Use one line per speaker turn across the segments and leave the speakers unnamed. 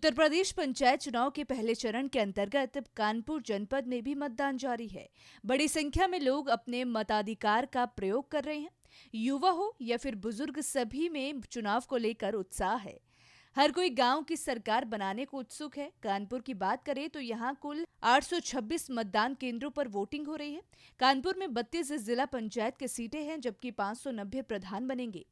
उत्तर प्रदेश पंचायत चुनाव के पहले चरण के अंतर्गत कानपुर जनपद में भी मतदान जारी है। बड़ी संख्या में लोग अपने मताधिकार का प्रयोग कर रहे हैं। युवा हो या फिर बुजुर्ग, सभी में चुनाव को लेकर उत्साह है। हर कोई गांव की सरकार बनाने को उत्सुक है। कानपुर की बात करें तो यहां कुल 826 मतदान केंद्रों पर वोटिंग हो रही है। कानपुर में 32 जिला पंचायत की सीटें हैं, जबकि 590 प्रधान बनेंगे।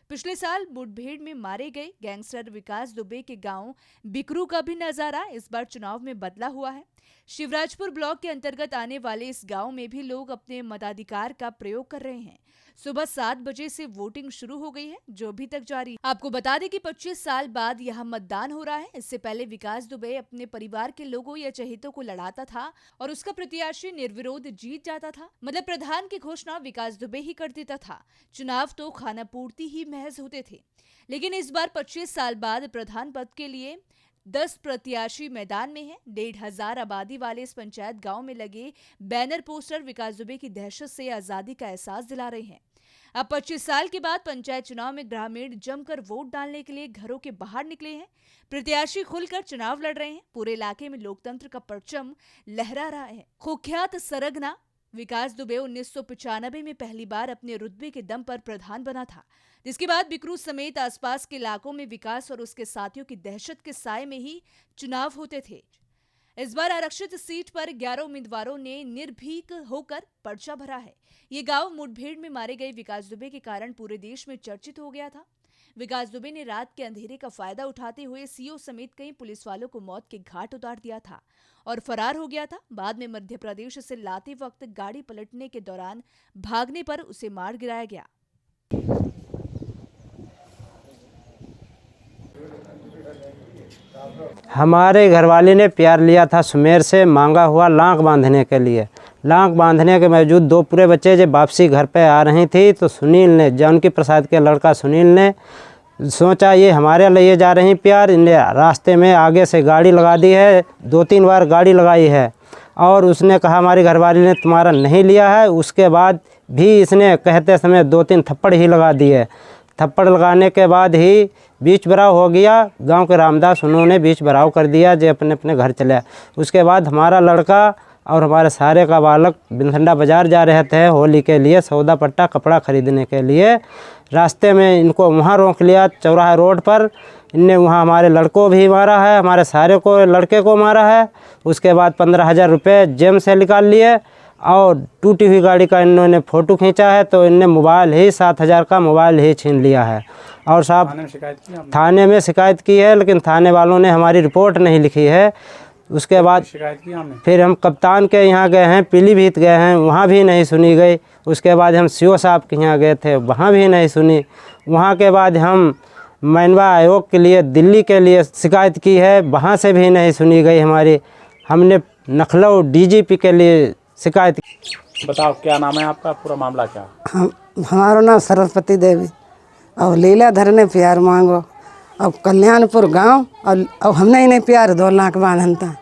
पिछले साल मुठभेड़ में मारे गए गैंगस्टर विकास दुबे के गांव बिकरू का भी नजारा इस बार चुनाव में बदला हुआ है। शिवराजपुर ब्लॉक के अंतर्गत आने वाले इस गांव में भी लोग अपने मताधिकार का प्रयोग कर रहे हैं। सुबह 7 बजे से वोटिंग शुरू हो गई है, जो अभी तक जारी। आपको बता दें कि 25 साल बाद यहां मतदान हो रहा है। इससे पहले विकास दुबे अपने परिवार के लोगों या चहेतों को लड़ाता था और उसका प्रत्याशी निर्विरोध जीत जाता था। मतलब प्रधान की घोषणा विकास दुबे ही कर देता था। चुनाव तो खानापूर्ति ही महज होते थे, लेकिन इस बार 25 साल बाद प्रधान पद के लिए 10 प्रत्याशी मैदान में हैं। 1,500 आबादी वाले इस पंचायत गांव में लगे बैनर पोस्टर विकास दुबे की दहशत से आजादी का एहसास दिला रहे हैं। अब 25 साल के बाद पंचायत चुनाव में ग्रामीण जमकर वोट डालने के लिए घरों के बाहर निकले हैं। प्रत्याशी खुलकर चुनाव लड़ रहे हैं। पूरे इलाके में लोकतंत्र का परचम लहरा रहा है। कुख्यात सरगना विकास दुबे 1995 में पहली बार अपने रुतबे के दम पर प्रधान बना था, जिसके बाद बिकरू समेत आसपास के इलाकों में विकास और उसके साथियों की दहशत के साए में ही चुनाव होते थे। इस बार आरक्षित सीट पर 11 उम्मीदवारों ने निर्भीक होकर पर्चा भरा है। ये गांव मुठभेड़ में मारे गए विकास दुबे के कारण पूरे देश में चर्चित हो गया था। विकास दुबे ने रात के अंधेरे का फायदा उठाते हुए सीओ समेत कई पुलिस वालों को मौत के घाट उतार दिया था और फरार हो गया था। बाद में मध्य प्रदेश से लाते वक्त गाड़ी पलटने के दौरान भागने पर उसे मार गिराया गया।
हमारे घरवाली ने प्यार लिया था सुमेर से, मांगा हुआ लांक बांधने के लिए। लांक बांधने के बावजूद 2 पूरे बच्चे जब वापसी घर पे आ रही थी तो सुनील ने, जानकी प्रसाद के लड़का सुनील ने सोचा ये हमारे लिए जा रही प्यार, इन्हें रास्ते में आगे से गाड़ी लगा दी है। 2-3 बार गाड़ी लगाई है और उसने कहा हमारी घरवाली ने तुम्हारा नहीं लिया है। उसके बाद भी इसने कहते समय 2-3 थप्पड़ ही लगा दिए। थप्पड़ लगाने के बाद ही बीच बराव हो गया। गांव के रामदास उन्होंने बीच बराव कर दिया, जो अपने अपने घर चले। उसके बाद हमारा लड़का और हमारे सारे का बालक बिनठंडा बाज़ार जा रहे थे होली के लिए सौदा पट्टा कपड़ा ख़रीदने के लिए। रास्ते में इनको वहाँ रोक लिया चौराहा रोड पर। इनने वहाँ हमारे लड़कों भी मारा है, हमारे सारे को लड़के को मारा है। उसके बाद 15,000 रुपये जेब से निकाल लिए और टूटी हुई गाड़ी का इन्होंने फ़ोटो खींचा है, तो इनने मोबाइल ही 7,000 का मोबाइल ही छीन लिया है। और साहब थाने में शिकायत की है, लेकिन थाने वालों ने हमारी रिपोर्ट नहीं लिखी है। उसके बाद फिर हम कप्तान के यहाँ गए हैं, पीलीभीत गए हैं, वहाँ भी नहीं सुनी गई। उसके बाद हम सीओ साहब के यहाँ गए थे, वहाँ भी नहीं सुनी। वहाँ के बाद हम मानवा आयोग के लिए दिल्ली के लिए शिकायत की है, वहाँ से भी नहीं सुनी गई हमारी। हमने लखनऊ डीजीपी के लिए शिकायत की।
बताओ क्या नाम है आपका, पूरा मामला क्या?
हमारा नाम सरस्वती देवी और लीलाधर ने प्यार मांगो और कल्याणपुर गांव और हमने इन्हें प्यार 2 लाख बांधन था।